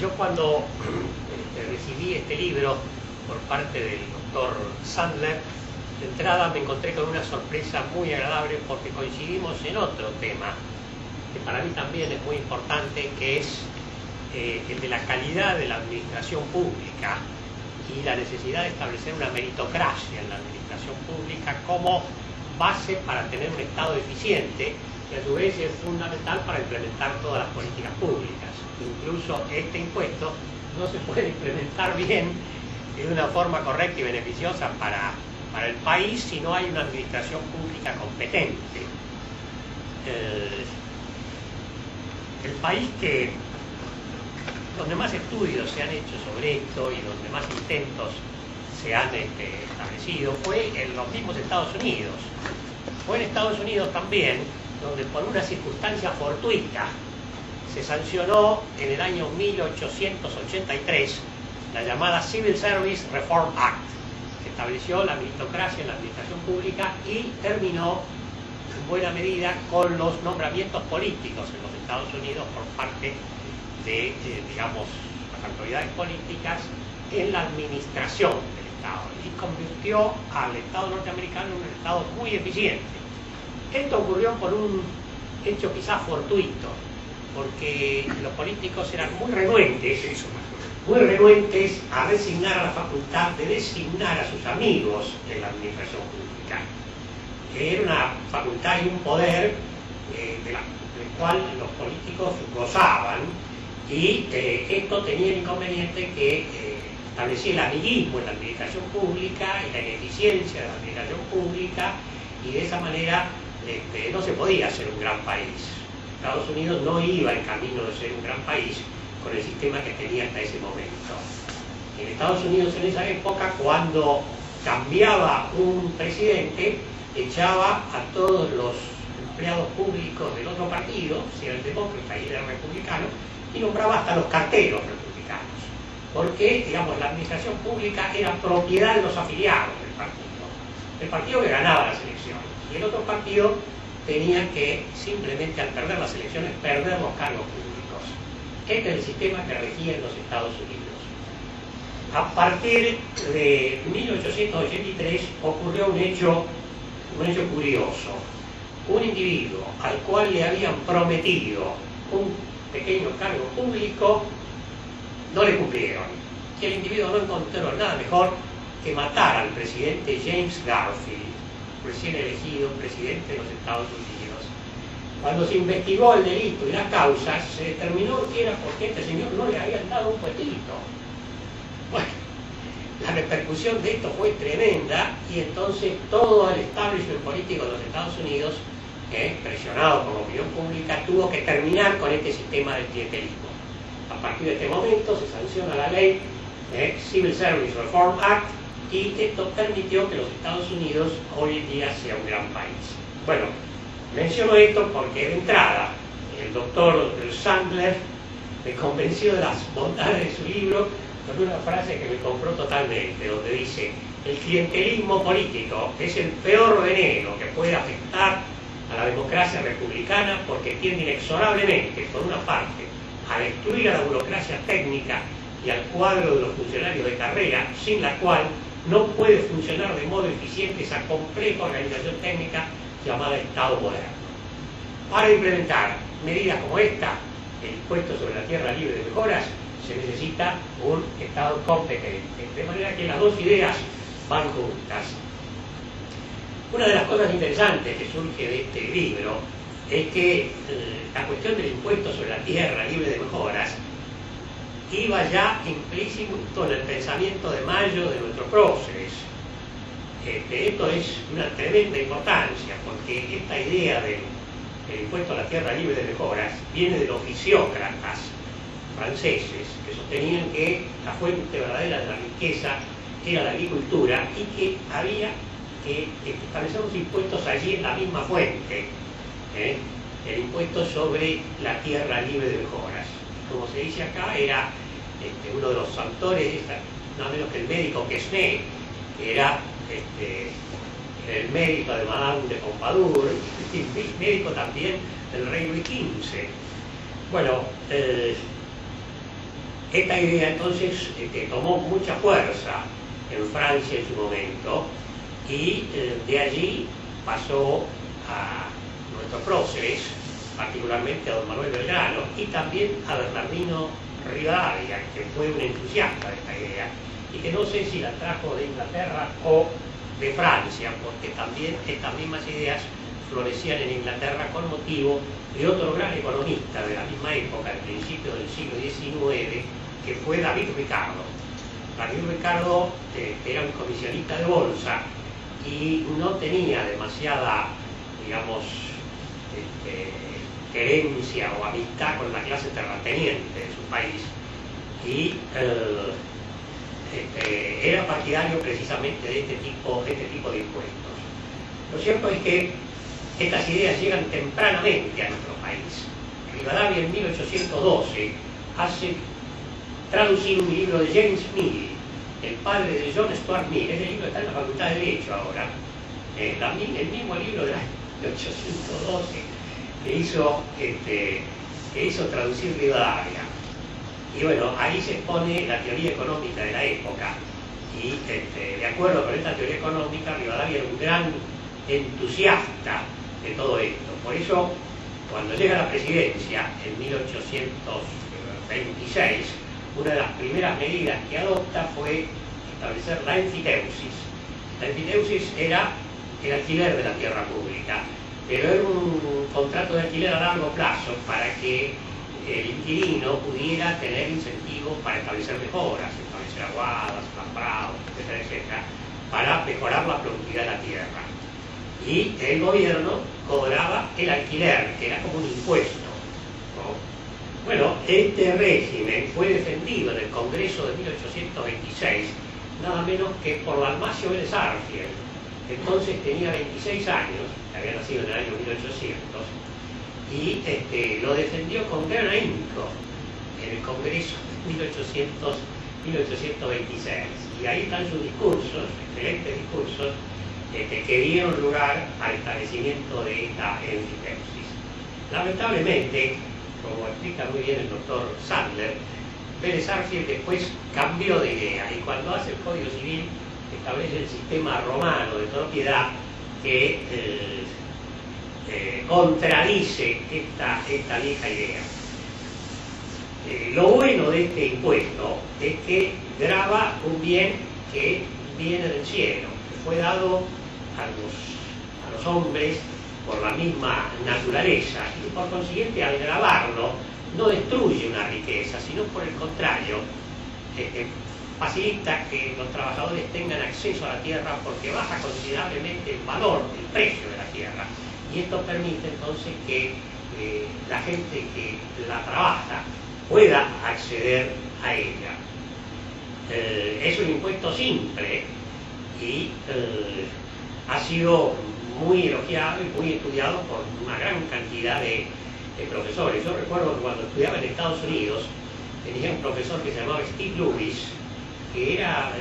Yo cuando recibí este libro por parte del doctor Sandler, de entrada me encontré con una sorpresa muy agradable porque coincidimos en otro tema que para mí también es muy importante, que es el de la calidad de la administración pública y la necesidad de establecer una meritocracia en la administración pública como base para tener un Estado eficiente, que a su vez es fundamental para implementar todas las políticas públicas. Incluso este impuesto no se puede implementar bien de una forma correcta y beneficiosa para el país si no hay una administración pública competente. El país donde más estudios se han hecho sobre esto y donde más intentos se han establecido fue en los mismos Estados Unidos. Fue en Estados Unidos también donde por una circunstancia fortuita se sancionó en el año 1883 la llamada Civil Service Reform Act, que estableció la meritocracia en la administración pública y terminó en buena medida con los nombramientos políticos en los Estados Unidos por parte de, digamos, las autoridades políticas en la administración del Estado y convirtió al Estado norteamericano en un Estado muy eficiente. Esto ocurrió por un hecho quizás fortuito, porque los políticos eran muy renuentes a resignar a la facultad de designar a sus amigos en la administración pública. Era una facultad y un poder del cual los políticos gozaban, y esto tenía el inconveniente que establecía el amiguismo en la administración pública y la ineficiencia de la administración pública, y de esa manera no se podía hacer un gran país. Estados Unidos no iba en camino de ser un gran país con el sistema que tenía hasta ese momento. En Estados Unidos en esa época, cuando cambiaba un presidente, echaba a todos los empleados públicos del otro partido, si era el demócrata y era el republicano, y nombraba hasta los carteros republicanos, porque, digamos, la administración pública era propiedad de los afiliados del partido que ganaba las elecciones, y el otro partido tenía que simplemente, al perder las elecciones, perder los cargos públicos. Este es el sistema que regía en los Estados Unidos. A partir de 1883 ocurrió un hecho curioso. Un individuo al cual le habían prometido un pequeño cargo público, no le cumplieron. Y el individuo no encontró nada mejor que matar al presidente James Garfield, recién elegido presidente de los Estados Unidos. Cuando se investigó el delito y las causas, se determinó que era porque a este señor no le habían dado un puestito. Bueno, la repercusión de esto fue tremenda, y entonces todo el establishment político de los Estados Unidos, presionado por la opinión pública, tuvo que terminar con este sistema del clientelismo. A partir de este momento se sanciona la ley Civil Service Reform Act, y esto permitió que los Estados Unidos hoy en día sea un gran país. Bueno, menciono esto porque de entrada el doctor Sandler me convenció de las bondades de su libro con una frase que me compró totalmente, donde dice: el clientelismo político es el peor veneno que puede afectar a la democracia republicana, porque tiende inexorablemente, por una parte, a destruir a la burocracia técnica y al cuadro de los funcionarios de carrera, sin la cual no puede funcionar de modo eficiente esa compleja organización técnica llamada Estado moderno. Para implementar medidas como esta, el impuesto sobre la tierra libre de mejoras, se necesita un Estado competente. De manera que las dos ideas van juntas. Una de las cosas interesantes que surge de este libro es que la cuestión del impuesto sobre la tierra libre de mejoras iba ya implícito en el pensamiento de Mayo de nuestro próceres. Esto es una tremenda importancia, porque esta idea del impuesto a la tierra libre de mejoras viene de los fisiócratas franceses, que sostenían que la fuente verdadera de la riqueza era la agricultura, y que había que establecer los impuestos allí en la misma fuente, el impuesto sobre la tierra libre de mejoras. Como se dice acá, era uno de los autores, nada menos que el médico Quesnay, que era el médico de Madame de Pompadour, y médico también del rey Luis XV. Bueno, Esta idea entonces tomó mucha fuerza en Francia en su momento y de allí pasó a nuestros próceres, particularmente a don Manuel Belgrano y también a Bernardino Rivadavia, que fue un entusiasta de esta idea y que no sé si la trajo de Inglaterra o de Francia, porque también estas mismas ideas florecían en Inglaterra con motivo de otro gran economista de la misma época, al principio del siglo XIX, que fue David Ricardo. David Ricardo era un comisionista de bolsa y no tenía demasiada, digamos, querencia o amistad con la clase terrateniente de su país y era partidario precisamente de este tipo de impuestos. Lo cierto es que estas ideas llegan tempranamente a nuestro país. Rivadavia en 1812 hace traducir un libro de James Mill, el padre de John Stuart Mill. Ese libro está en la Facultad de Derecho ahora. También el mismo libro de 1812 que hizo traducir Rivadavia. Y bueno, ahí se expone la teoría económica de la época. Y de acuerdo con esta teoría económica, Rivadavia era un gran entusiasta de todo esto. Por eso, cuando llega a la presidencia en 1826, una de las primeras medidas que adopta fue establecer la enfiteusis. La enfiteusis era el alquiler de la tierra pública, pero era un contrato de alquiler a largo plazo para que el inquilino pudiera tener incentivos para establecer mejoras, establecer aguadas, alambrados, etcétera, etcétera, para mejorar la productividad de la tierra. Y el gobierno cobraba el alquiler, que era como un impuesto, ¿no? Bueno, este régimen fue defendido en el Congreso de 1826, nada menos que por Dalmacio Vélez Arfiel. Entonces tenía 26 años, había nacido en el año 1800, y lo defendió con gran ahínco en el Congreso de 1826. Y ahí están sus discursos, excelentes discursos, que dieron lugar al establecimiento de esta enfiteusis. Lamentablemente, como explica muy bien el doctor Sandler, Vélez Arfiel después cambió de idea y cuando hace el Código Civil establece el sistema romano de propiedad que contradice esta vieja idea. Lo bueno de este impuesto es que grava un bien que viene del cielo, que fue dado a los hombres por la misma naturaleza y por consiguiente al gravarlo no destruye una riqueza, sino por el contrario facilita que los trabajadores tengan acceso a la tierra porque baja considerablemente el valor, el precio de la tierra, y esto permite entonces que la gente que la trabaja pueda acceder a ella. Es un impuesto simple y ha sido muy elogiado y muy estudiado por una gran cantidad de profesores. Yo recuerdo que cuando estudiaba en Estados Unidos tenía un profesor que se llamaba Steve Lewis, que era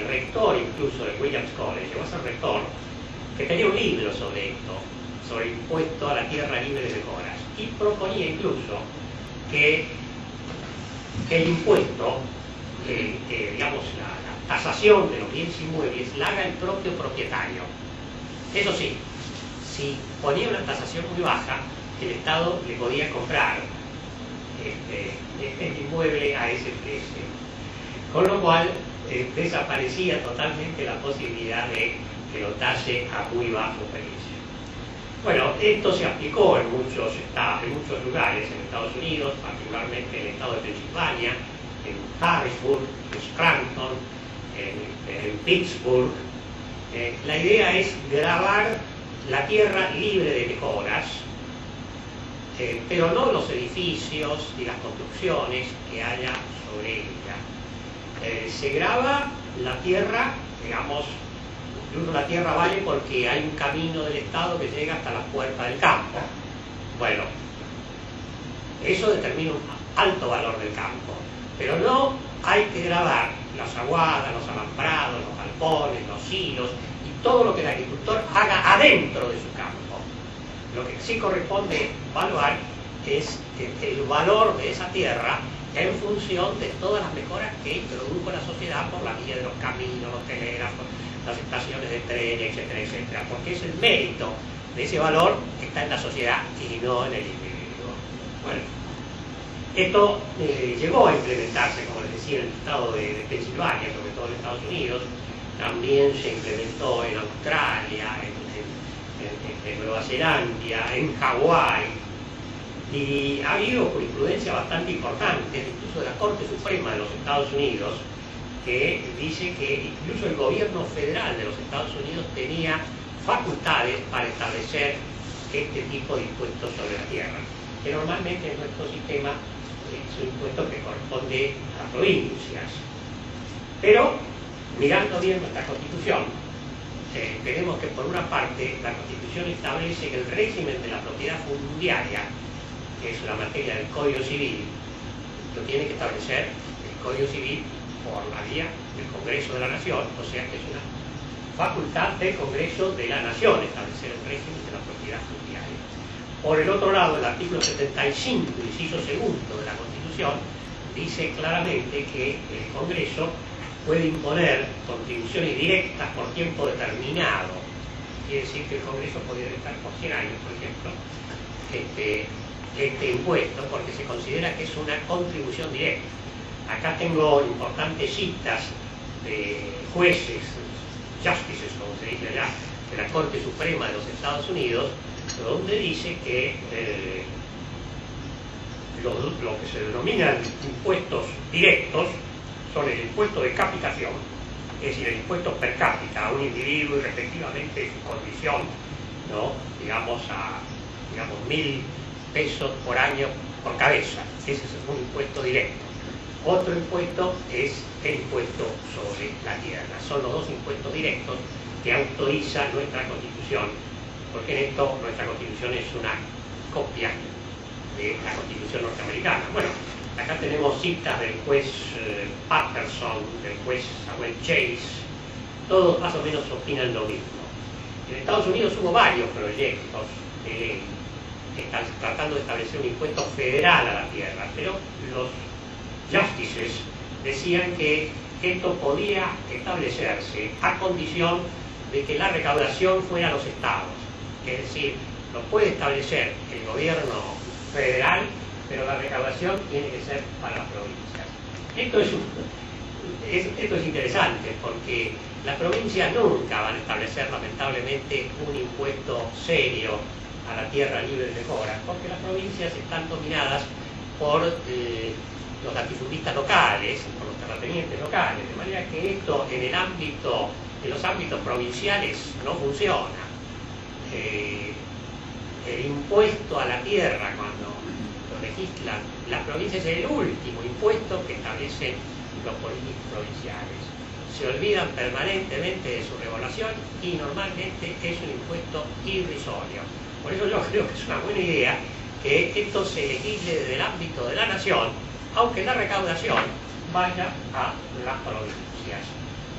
rector incluso de Williams College, llegó a ser rector, que tenía un libro sobre esto, sobre el impuesto a la tierra libre de mejoras, y proponía incluso que el impuesto, digamos, la tasación de los bienes inmuebles la haga el propio propietario. Eso sí, si ponía una tasación muy baja, el Estado le podía comprar el inmueble a ese precio. Con lo cual desaparecía totalmente la posibilidad de que lo tase a muy bajo precio. Bueno, esto se aplicó en muchos lugares en Estados Unidos, particularmente en el estado de Pensilvania, en Harrisburg, en Scranton, en Pittsburgh. La idea es gravar la tierra libre de mejoras, pero no los edificios y las construcciones que haya sobre ella. Se grava la tierra, digamos, incluso la tierra vale porque hay un camino del Estado que llega hasta la puerta del campo. Bueno, eso determina un alto valor del campo, pero no hay que gravar las aguadas, los alambrados, los galpones, los hilos y todo lo que el agricultor haga adentro de su campo. Lo que sí corresponde evaluar es el valor de esa tierra en función de todas las mejoras que introdujo la sociedad por la vía de los caminos, los telégrafos, las estaciones de tren, etcétera, etcétera, porque es el mérito de ese valor que está en la sociedad y no en el individuo. Bueno, esto llegó a implementarse, como les decía, en el estado de Pensilvania, sobre todo en Estados Unidos, también se implementó en Australia, en Nueva Zelanda, en Hawái, y ha habido jurisprudencia bastante importante, incluso de la Corte Suprema de los Estados Unidos, que dice que incluso el gobierno federal de los Estados Unidos tenía facultades para establecer este tipo de impuestos sobre la tierra, que normalmente en nuestro sistema es un impuesto que corresponde a provincias. Pero, mirando bien nuestra Constitución, tenemos que por una parte la Constitución establece que el régimen de la propiedad fundiaria, que es la materia del Código Civil, lo tiene que establecer el Código Civil por la vía del Congreso de la Nación, o sea que es una facultad del Congreso de la Nación establecer el régimen de la propiedad fundiaria. Por el otro lado, el artículo 75, inciso segundo de la Constitución, dice claramente que el Congreso puede imponer contribuciones directas por tiempo determinado. Quiere decir que el Congreso podría estar por 100 años, por ejemplo, este impuesto, porque se considera que es una contribución directa. Acá tengo importantes citas de jueces, justices, como se dice allá, de la Corte Suprema de los Estados Unidos, donde dice que lo que se denominan impuestos directos son el impuesto de capitación, es decir, el impuesto per cápita a un individuo y respectivamente su condición, ¿no? digamos 1.000 pesos por año por cabeza. Ese es un impuesto directo. Otro impuesto es el impuesto sobre la tierra. Son los dos impuestos directos que autoriza nuestra Constitución, porque en esto nuestra Constitución es una copia de la Constitución norteamericana. Bueno, acá tenemos citas del juez Patterson, del juez Samuel Chase, todos más o menos opinan lo mismo. En Estados Unidos hubo varios proyectos de ley que están tratando de establecer un impuesto federal a la tierra, pero los justices decían que esto podía establecerse a condición de que la recaudación fuera a los estados, es decir, lo puede establecer el gobierno federal, pero la recaudación tiene que ser para las provincias. Esto es interesante porque las provincias nunca van a establecer lamentablemente un impuesto serio a la tierra libre de mejoras, porque las provincias están dominadas por los latifundistas locales, por los terratenientes locales, de manera que esto en los ámbitos provinciales no funciona. El impuesto a la tierra, cuando lo legislan las provincias, es el último impuesto que establecen los políticos provinciales. Se olvidan permanentemente de su regulación y normalmente es un impuesto irrisorio. Por eso yo creo que es una buena idea que esto se legisle desde el ámbito de la nación, aunque la recaudación vaya a las provincias.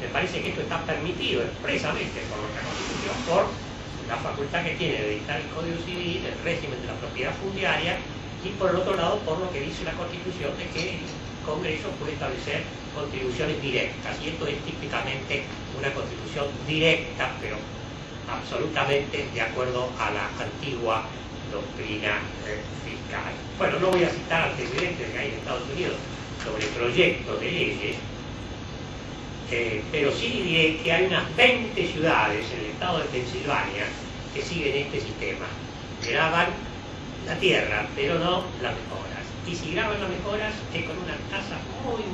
Me parece que esto está permitido expresamente por nuestra Constitución, por la facultad que tiene de dictar el Código Civil, el régimen de la propiedad fundiaria, y por el otro lado por lo que dice la Constitución de que el Congreso puede establecer contribuciones directas, y esto es típicamente una contribución directa, pero absolutamente de acuerdo a la antigua doctrina fiscal. Bueno, no voy a citar antecedentes que hay en Estados Unidos sobre proyectos de leyes, pero sí diré que hay unas 20 ciudades en el estado de Pensilvania que siguen este sistema. Graban la tierra, pero no las mejoras. Y si graban las mejoras es con una tasa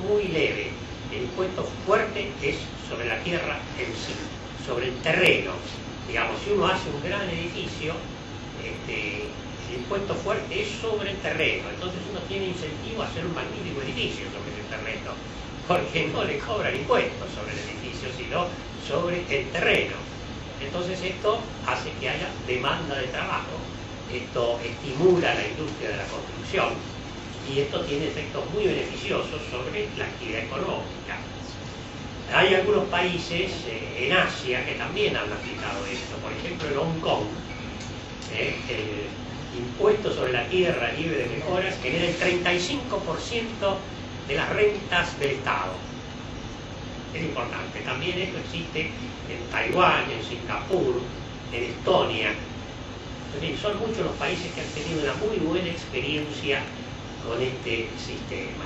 muy leve. El impuesto fuerte es sobre la tierra en sí, sobre el terreno. Digamos, si uno hace un gran edificio, el impuesto fuerte es sobre el terreno. Entonces uno tiene incentivo a hacer un magnífico edificio sobre ese terreno, porque no le cobran impuestos sobre el edificio, sino sobre el terreno. Entonces esto hace que haya demanda de trabajo, esto estimula la industria de la construcción y esto tiene efectos muy beneficiosos sobre la actividad económica. Hay algunos países en Asia que también han aplicado esto, por ejemplo en Hong Kong, y impuesto sobre la tierra libre de mejoras genera el 35% de las rentas del Estado. Es importante. También esto existe en Taiwán, en Singapur, en Estonia. En fin, son muchos los países que han tenido una muy buena experiencia con este sistema.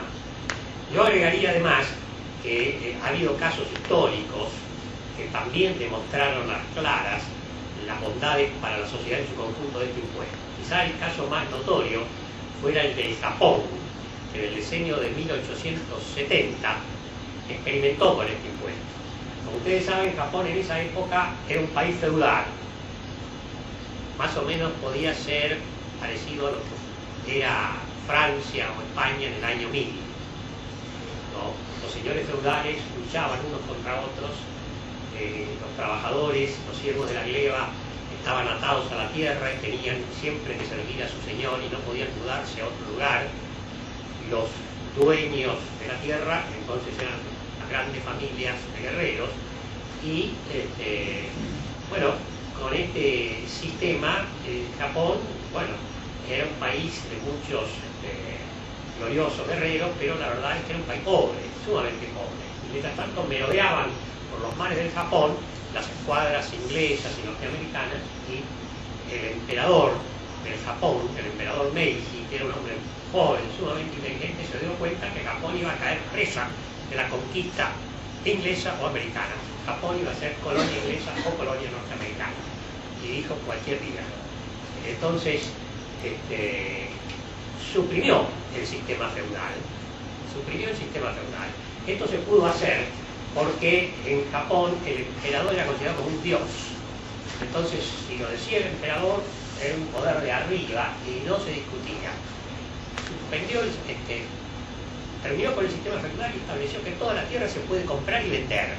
Yo agregaría además que ha habido casos históricos que también demostraron a las claras las bondades para la sociedad en su conjunto de este impuesto. Quizá el caso más notorio fuera el de Japón, que en el decenio de 1870 experimentó con este impuesto. Como ustedes saben, Japón en esa época era un país feudal. Más o menos podía ser parecido a lo que era Francia o España en el año 1000. ¿No? Los señores feudales luchaban unos contra otros, los trabajadores, los siervos de la gleba estaban atados a la tierra y tenían siempre que servir a su señor y no podían mudarse a otro lugar. Los dueños de la tierra entonces eran las grandes familias de guerreros y bueno, con este sistema Japón, bueno, era un país de muchos gloriosos guerreros, pero la verdad es que era un país pobre, sumamente pobre. Y mientras tanto merodeaban por los mares del Japón las escuadras inglesas y norteamericanas, y el emperador del Japón, el emperador Meiji, que era un hombre joven, sumamente inteligente, se dio cuenta que Japón iba a caer presa de la conquista inglesa o americana. Japón iba a ser colonia inglesa o colonia norteamericana. Y dijo cualquier día. Entonces, suprimió el sistema feudal. Esto se pudo hacer porque en Japón el emperador era considerado como un dios. Entonces, si lo decía el emperador, era un poder de arriba y no se discutía. Terminó con el sistema feudal y estableció que toda la tierra se puede comprar y vender.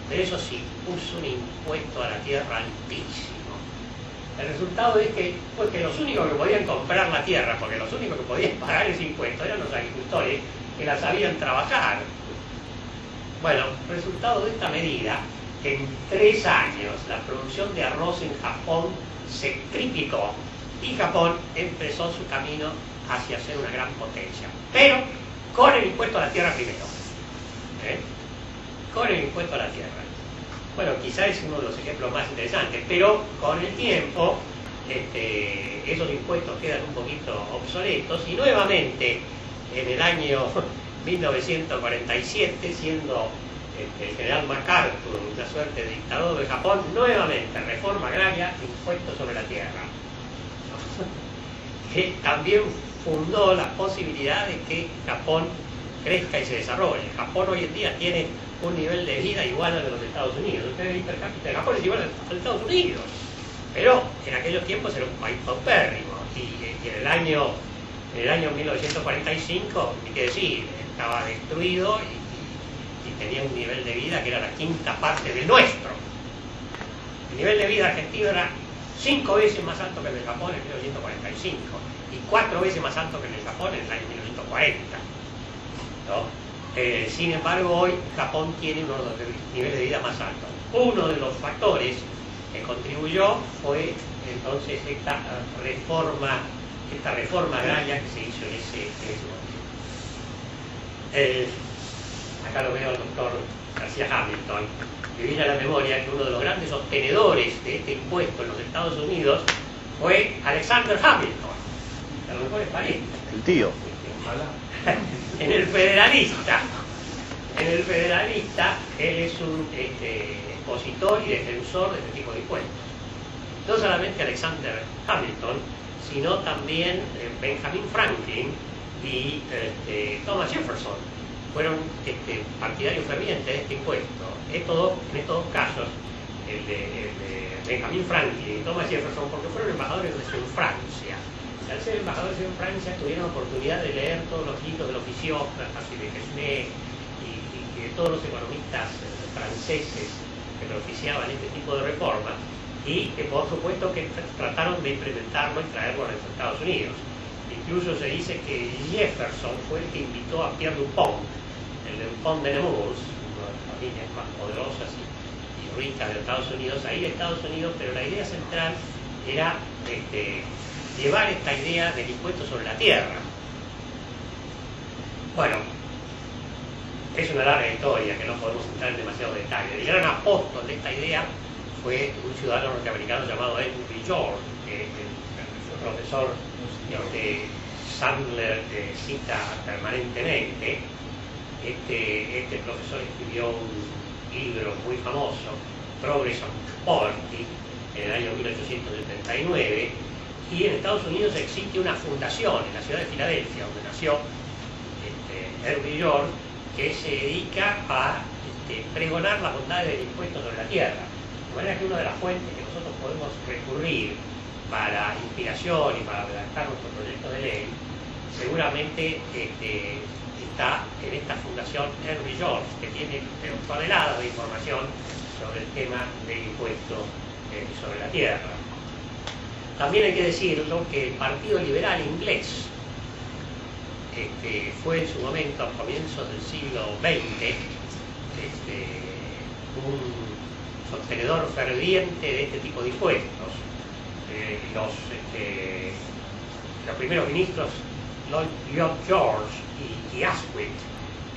Pero eso sí, puso un impuesto a la tierra altísimo. El resultado es que, porque los únicos que podían comprar la tierra, porque los únicos que podían pagar ese impuesto eran los agricultores que la sabían trabajar. Bueno, resultado de esta medida, que en 3 años la producción de arroz en Japón se triplicó y Japón empezó su camino hacia ser una gran potencia. Pero con el impuesto a la tierra primero. Con el impuesto a la tierra. Bueno, quizás es uno de los ejemplos más interesantes, pero con el tiempo esos impuestos quedan un poquito obsoletos y nuevamente en el año 1947, siendo el general MacArthur una suerte de dictador de Japón, nuevamente reforma agraria, impuestos sobre la tierra. Que también fundó la posibilidad de que Japón crezca y se desarrolle. Japón hoy en día tiene un nivel de vida igual al de los Estados Unidos. Ustedes ven per cápita de Japón es igual al de Estados Unidos. Pero en aquellos tiempos era un país paupérrimo. Y en el año 1945, ni que decir, estaba destruido y tenía un nivel de vida que era la 5ª parte del nuestro. El nivel de vida argentino era 5 veces más alto que el de Japón en 1945 y 4 veces más alto que el de Japón en el año 1940. ¿No? Sin embargo, hoy Japón tiene uno de los niveles de vida más altos. Uno de los factores que contribuyó fue entonces esta reforma agraria que se hizo en ese momento. Acá lo veo al doctor García Hamilton. Me viene a la memoria que uno de los grandes sostenedores de este impuesto en los Estados Unidos fue Alexander Hamilton. A lo mejor es pariente. El tío. En el Federalista, él es un expositor y defensor de este tipo de impuestos. No solamente Alexander Hamilton, sino también Benjamin Franklin y Thomas Jefferson fueron partidarios fervientes de este impuesto. En estos dos casos, el de Benjamin Franklin y Thomas Jefferson, porque fueron embajadores en Francia. Al ser embajadores en Francia tuvieron oportunidad de leer todos los libros de los fisiócratas y de Quesnay y de todos los economistas franceses que propiciaban este tipo de reformas y que por supuesto que trataron de implementarlo y traerlo a los Estados Unidos. Incluso se dice que Jefferson fue el que invitó a Pierre Dupont, el de Dupont de Nemours, una de las familias más poderosas y ricas de Estados Unidos, a ir a Estados Unidos, pero la idea central era llevar esta idea del impuesto sobre la tierra. Bueno, es una larga historia que no podemos entrar en demasiado detalle. El gran apóstol de esta idea fue un ciudadano norteamericano llamado Henry George, que fue profesor de Sandler cita permanentemente. Este profesor escribió un libro muy famoso, Progress and Poverty, en el año 1879, y en Estados Unidos existe una fundación en la ciudad de Filadelfia, donde nació Henry George, que se dedica a pregonar las bondades del impuesto sobre la tierra. De manera que una de las fuentes que nosotros podemos recurrir para inspiración y para redactar nuestro proyecto de ley, seguramente está en esta fundación Henry George, que tiene toneladas de información sobre el tema del impuesto sobre la tierra. También hay que decirlo que el Partido Liberal inglés fue en su momento, a comienzos del siglo XX, un sostenedor ferviente de este tipo de impuestos. Los primeros ministros, Lloyd George y Asquith,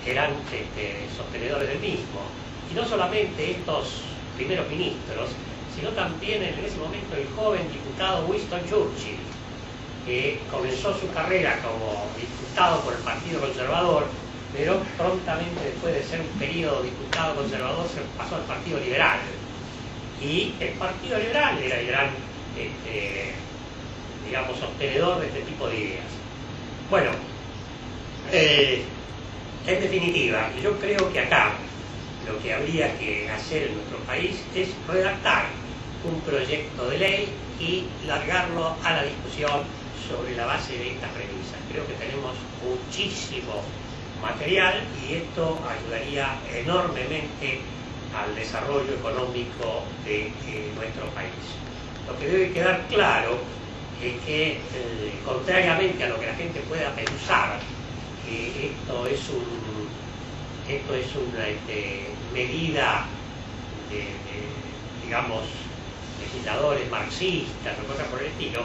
eran sostenedores del mismo. Y no solamente estos primeros ministros, sino también en ese momento el joven diputado Winston Churchill, que comenzó su carrera como diputado por el Partido Conservador, pero prontamente después de ser un periodo diputado conservador se pasó al Partido Liberal. Y el Partido Liberal era el gran, digamos, sostenedor de este tipo de ideas. Bueno, en definitiva, yo creo que acá lo que habría que hacer en nuestro país es redactar un proyecto de ley y largarlo a la discusión sobre la base de estas premisas. Creo que tenemos muchísimo material y esto ayudaría enormemente al desarrollo económico de nuestro país. Lo que debe quedar claro es que, contrariamente a lo que la gente pueda pensar, que esto es una medida de, digamos, legisladores marxistas o cosas por el estilo,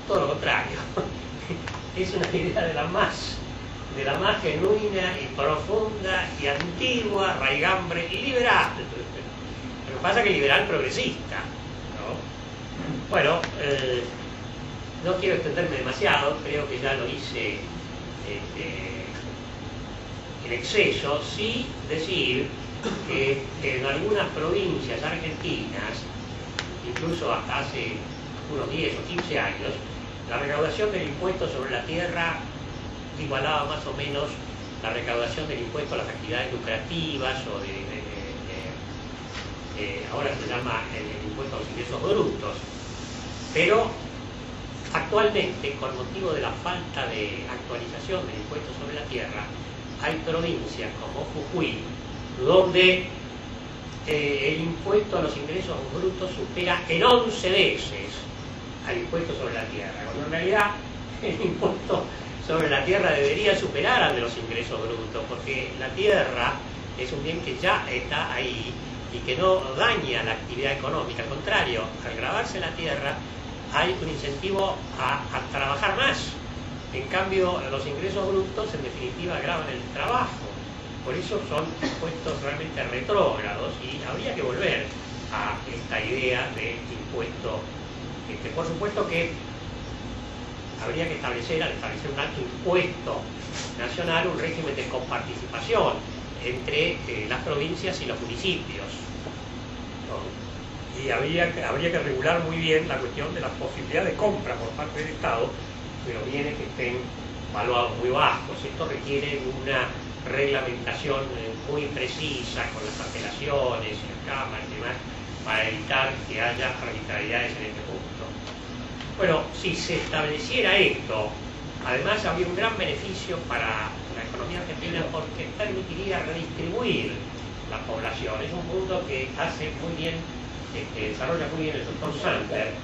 todo lo contrario. Es una idea de la más genuina y profunda y antigua raigambre liberal. Lo que pasa es que liberal progresista, ¿no? Bueno, no quiero extenderme demasiado, creo que ya lo hice en exceso. Sí decir que en algunas provincias argentinas, incluso hasta hace unos 10 o 15 años, la recaudación del impuesto sobre la tierra igualaba más o menos la recaudación del impuesto a las actividades lucrativas o ahora se llama el impuesto a los ingresos brutos. Pero actualmente, con motivo de la falta de actualización del impuesto sobre la tierra, hay provincias como Jujuy, donde el impuesto a los ingresos brutos supera en 11 veces al impuesto sobre la tierra, cuando en realidad el impuesto sobre la tierra debería superar al de los ingresos brutos, porque la tierra es un bien que ya está ahí y que no daña la actividad económica. Al contrario, al gravarse la tierra hay un incentivo a trabajar más. En cambio, los ingresos brutos en definitiva gravan el trabajo. Por eso son impuestos realmente retrógrados y habría que volver a esta idea de impuesto. Por supuesto que habría que establecer, al establecer un alto impuesto nacional, un régimen de coparticipación entre las provincias y los municipios, ¿no? Y habría que regular muy bien la cuestión de la posibilidad de compra por parte del Estado de los bienes que estén valuados muy bajos. Esto requiere una reglamentación muy precisa con las apelaciones y las cámaras y demás para evitar que haya arbitrariedades en este punto. Bueno, si se estableciera esto, además habría un gran beneficio para la economía argentina porque permitiría redistribuir la población. Es un punto que hace muy bien, desarrolla muy bien el doctor Sandler,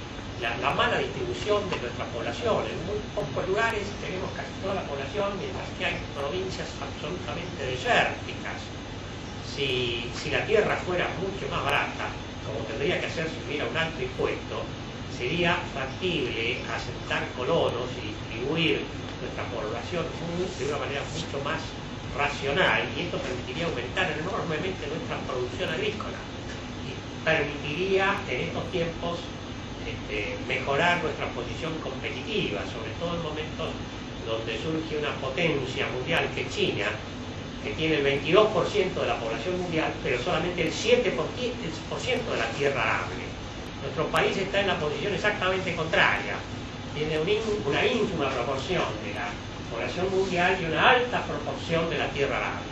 la mala distribución de nuestra población. En muy pocos lugares tenemos casi toda la población, mientras que hay provincias absolutamente desérticas. Si la tierra fuera mucho más barata, como tendría que hacer si hubiera un alto impuesto, sería factible asentar colonos y distribuir nuestra población de una manera mucho más racional, y esto permitiría aumentar enormemente nuestra producción agrícola y permitiría en estos tiempos mejorar nuestra posición competitiva, sobre todo en momentos donde surge una potencia mundial que es China, que tiene el 22% de la población mundial, pero solamente el 7% de la tierra arable. Nuestro país está en la posición exactamente contraria, tiene una ínfima proporción de la población mundial y una alta proporción de la tierra arable.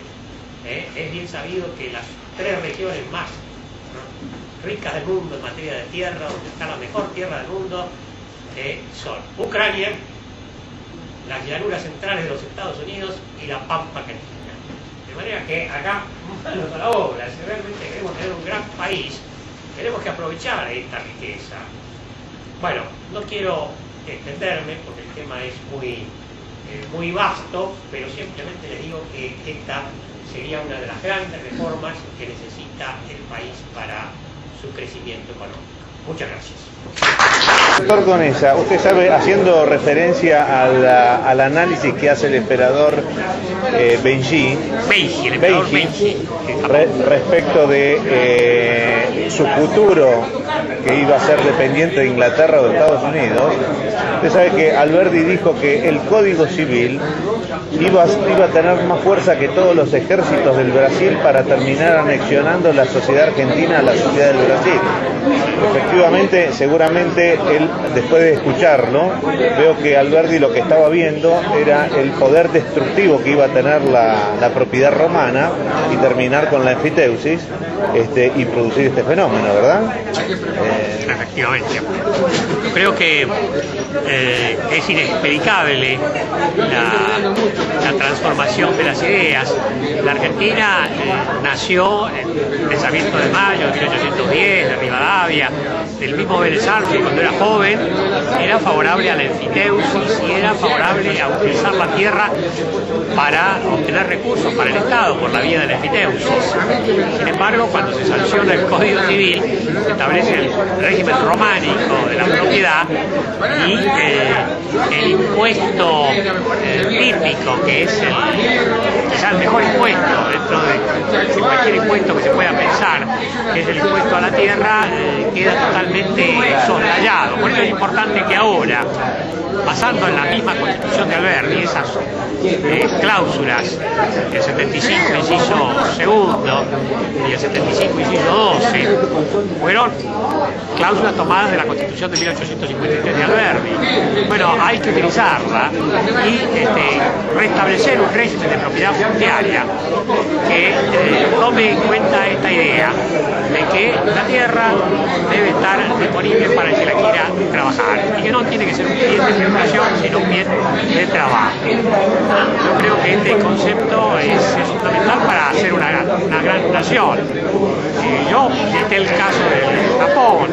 Es bien sabido que las 3 regiones más ricas del mundo en materia de tierra, donde está la mejor tierra del mundo, son Ucrania, las llanuras centrales de los Estados Unidos y la Pampa Argentina. De manera que acá, manos a la obra, si realmente queremos tener un gran país, tenemos que aprovechar esta riqueza. Bueno, no quiero extenderme porque el tema es muy vasto, pero simplemente les digo que esta sería una de las grandes reformas que necesita el país para su crecimiento económico. Muchas gracias. Doctor Conesa, usted sabe, haciendo referencia al análisis que hace el emperador Meiji respecto de su futuro, que iba a ser dependiente de Inglaterra o de Estados Unidos, usted sabe que Alberdi dijo que el Código Civil iba a tener más fuerza que todos los ejércitos del Brasil para terminar anexionando la sociedad argentina a la sociedad del Brasil. Efectivamente, seguramente él, después de escucharlo, veo que Alberdi lo que estaba viendo era el poder destructivo que iba a tener la propiedad romana y terminar con la enfiteusis y producir este fenómeno, ¿verdad? Efectivamente. Yo creo que es inexplicable la transformación de las ideas. La Argentina nació en el pensamiento de Mayo de 1810, de Rivadavia, del mismo Vélez Arfield, cuando era joven, era favorable a la enfiteusis y era favorable a utilizar la tierra para obtener recursos para el Estado por la vía de la enfiteusis. Sin embargo, cuando se sanciona el Código Civil, se establece el régimen románico de la propiedad y el impuesto típico, que es quizás el mejor impuesto dentro de cualquier impuesto que se pueda pensar, que es el impuesto a la tierra, queda totalmente soslayado. Por eso es importante que ahora, basando en la misma Constitución de Alberdi, esas cláusulas, el 75 inciso segundo y el 75 inciso 12, fueron cláusulas tomadas de la Constitución de 1853 de Alberdi. Bueno, hay que utilizarla y restablecer un régimen de propiedad fundiaria que tome en cuenta esta idea de que la tierra debe estar disponible para el que la quiera trabajar y que no tiene que ser un bien de especulación, sino un bien de trabajo. Yo creo que este concepto es fundamental para hacer una gran nación. Yo cité el caso de Japón,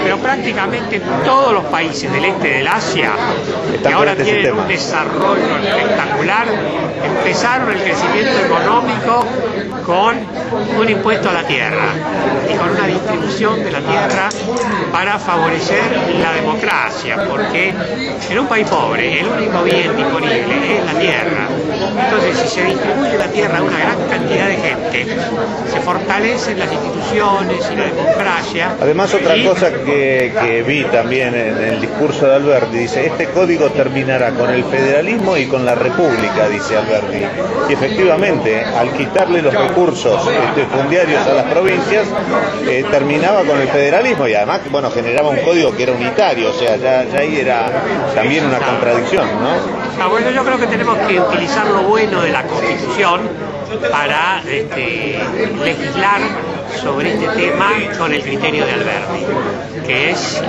pero prácticamente todos los países del este del Asia, que ahora tienen un desarrollo espectacular, empezaron el crecimiento económico con un impuesto a la tierra y con una distribución de la tierra para favorecer la democracia, porque en un país pobre el único bien disponible es la tierra. Entonces, si se distribuye la tierra a una gran cantidad de gente, se fortalecen las instituciones y la democracia. Además, otra cosa que vi también en el discurso de Alberdi, dice, este código terminará con el federalismo y con la república, dice Alberdi. Y efectivamente, al quitarle los recursos fundiarios a las provincias, terminaba con el federalismo y además, bueno, generaba un código que era unitario, o sea, ya ahí era también una contradicción, ¿no? Bueno, yo creo que tenemos que utilizar lo bueno de la Constitución para legislar sobre este tema con el criterio de Alberdi, que es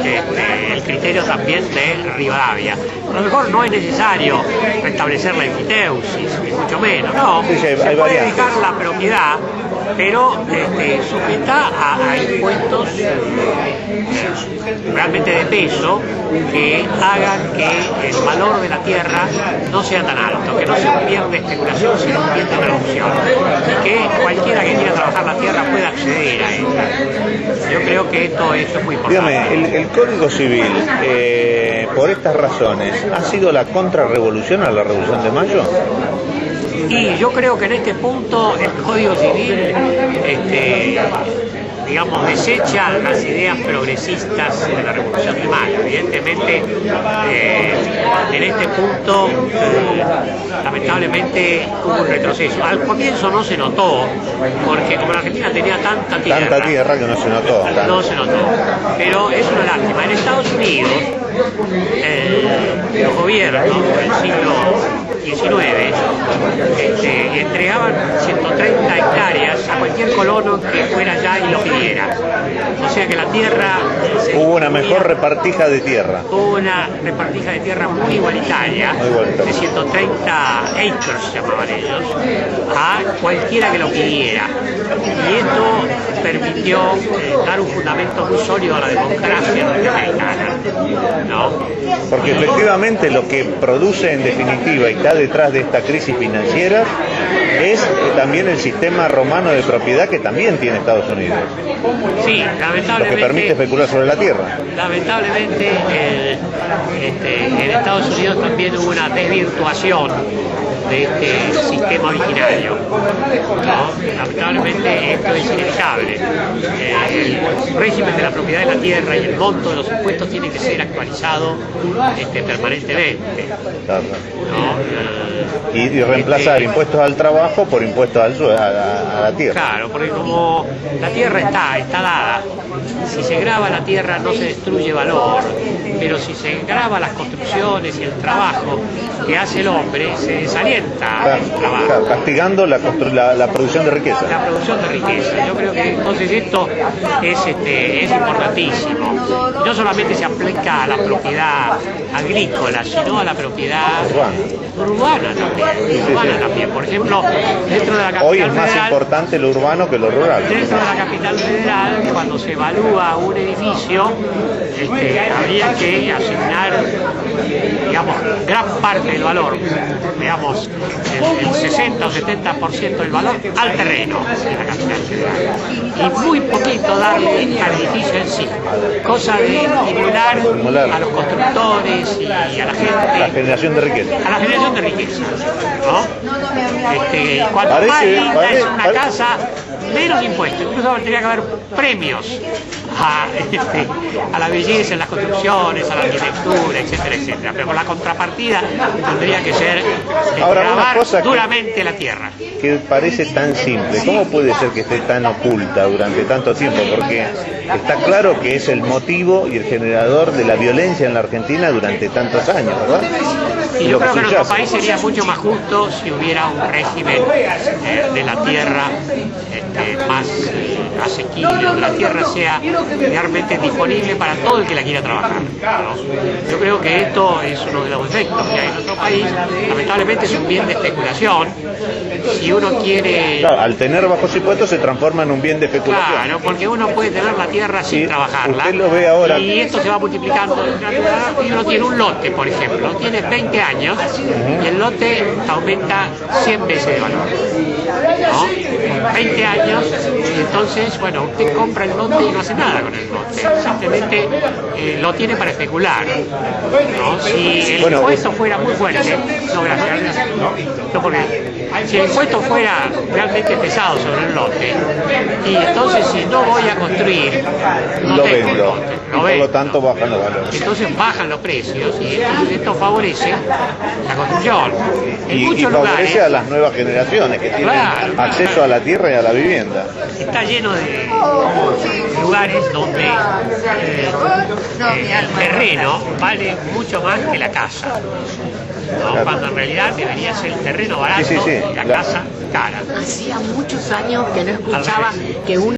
el criterio también de Rivadavia. A lo mejor no es necesario restablecer la enfiteusis, ni mucho menos, no. Sí, se puede dejar la propiedad pero sujeta a impuestos realmente de peso que hagan que el valor de la tierra no sea tan alto, que no sea un bien de especulación, sino un bien de producción, y que cualquiera que quiera trabajar la tierra pueda acceder a ella. Yo creo que esto es muy importante. Dígame, el Código Civil, por estas razones, ¿ha sido la contrarrevolución a la Revolución de Mayo? Y yo creo que en este punto el Código Civil, digamos, desecha las ideas progresistas de la Revolución de Mayo. Evidentemente, en este punto, lamentablemente, hubo un retroceso. Al comienzo no se notó, porque como la Argentina tenía tanta tierra que no se notó. No se notó, pero es una lástima. En Estados Unidos, los gobiernos del siglo XIX entregaban 130 hectáreas a cualquier colono que fuera allá y lo pidiera. O sea que la tierra... Hubo una mejor repartija de tierra. Hubo una repartija de tierra muy igualitaria, de 130 acres llamaban ellos, a cualquiera que lo pidiera. Y esto permitió dar un fundamento muy sólido a la democracia norteamericana, ¿no? Porque efectivamente lo que produce en definitiva y está detrás de esta crisis financiera es también el sistema romano de propiedad que también tiene Estados Unidos. Sí, lamentablemente. Lo que permite especular sobre la tierra. Lamentablemente en Estados Unidos también hubo una desvirtuación de este sistema originario, ¿no? Lamentablemente esto es inevitable. El régimen de la propiedad de la tierra y el monto de los impuestos tiene que ser actualizado permanentemente, ¿no? Y reemplazar impuestos al trabajo por impuestos a la tierra. Claro, porque como la tierra está dada, si se grava la tierra no se destruye valor, pero si se grava las construcciones y el trabajo que hace el hombre, se desalienta el trabajo. Castigando la producción de riqueza. La producción de riqueza. Yo creo que entonces esto es importantísimo. Y no solamente se aplica a la propiedad agrícola, sino a la propiedad urbana también. Por ejemplo, dentro de la capital hoy es más federal, importante lo urbano que lo rural. Dentro de la capital federal, cuando se evalúa un edificio, habría que asignar, digamos, gran parte del valor, digamos, el 60 o 70% del valor al terreno de la capital federal. Y muy poquito darle al edificio en sí. Cosa de estimular a los constructores y a la gente. La generación de riqueza. A la generación de riqueza, ¿no? Cuanto más linda es una casa, menos impuestos. Incluso tendría que haber premios a la belleza en las construcciones, a la arquitectura, etcétera, etcétera. Pero con la contrapartida tendría que ser gravar duramente la tierra. Que parece tan simple. ¿Cómo puede ser que esté tan oculta durante tanto tiempo? Porque está claro que es el motivo y el generador de la violencia en la Argentina durante tantos años, ¿verdad? Y yo creo que nuestro país sería mucho más justo si hubiera un régimen de la tierra más asequible, donde la tierra sea realmente disponible para todo el que la quiera trabajar, ¿no? Yo creo que esto es uno de los efectos que hay en nuestro país. Lamentablemente es un bien de especulación. Si uno quiere... Claro, al tener bajos impuestos se transforma en un bien de especulación. Claro, porque uno puede tener la tierra sin trabajarla. Usted lo ve ahora. Y esto se va multiplicando. Y uno tiene un lote, por ejemplo, tiene 20 años y el lote aumenta 100 veces de valor, ¿no? 20 años, y entonces, bueno, usted compra el lote y no hace nada con el lote. Simplemente lo tiene para especular, ¿no? Si el impuesto fuera muy fuerte, no, porque si el impuesto fuera realmente pesado sobre el lote, y entonces si no voy a construir, no tengo el lote. Por lo tanto bajan los valores. Entonces bajan los precios y esto favorece la construcción. En muchos favorece lugares, a las nuevas generaciones que tienen acceso a la tierra y a la vivienda. Está lleno de lugares donde el terreno vale mucho más que la casa, ¿no? Cuando en realidad debería ser el terreno barato y la casa cara. Hacía muchos años que no escuchaba que un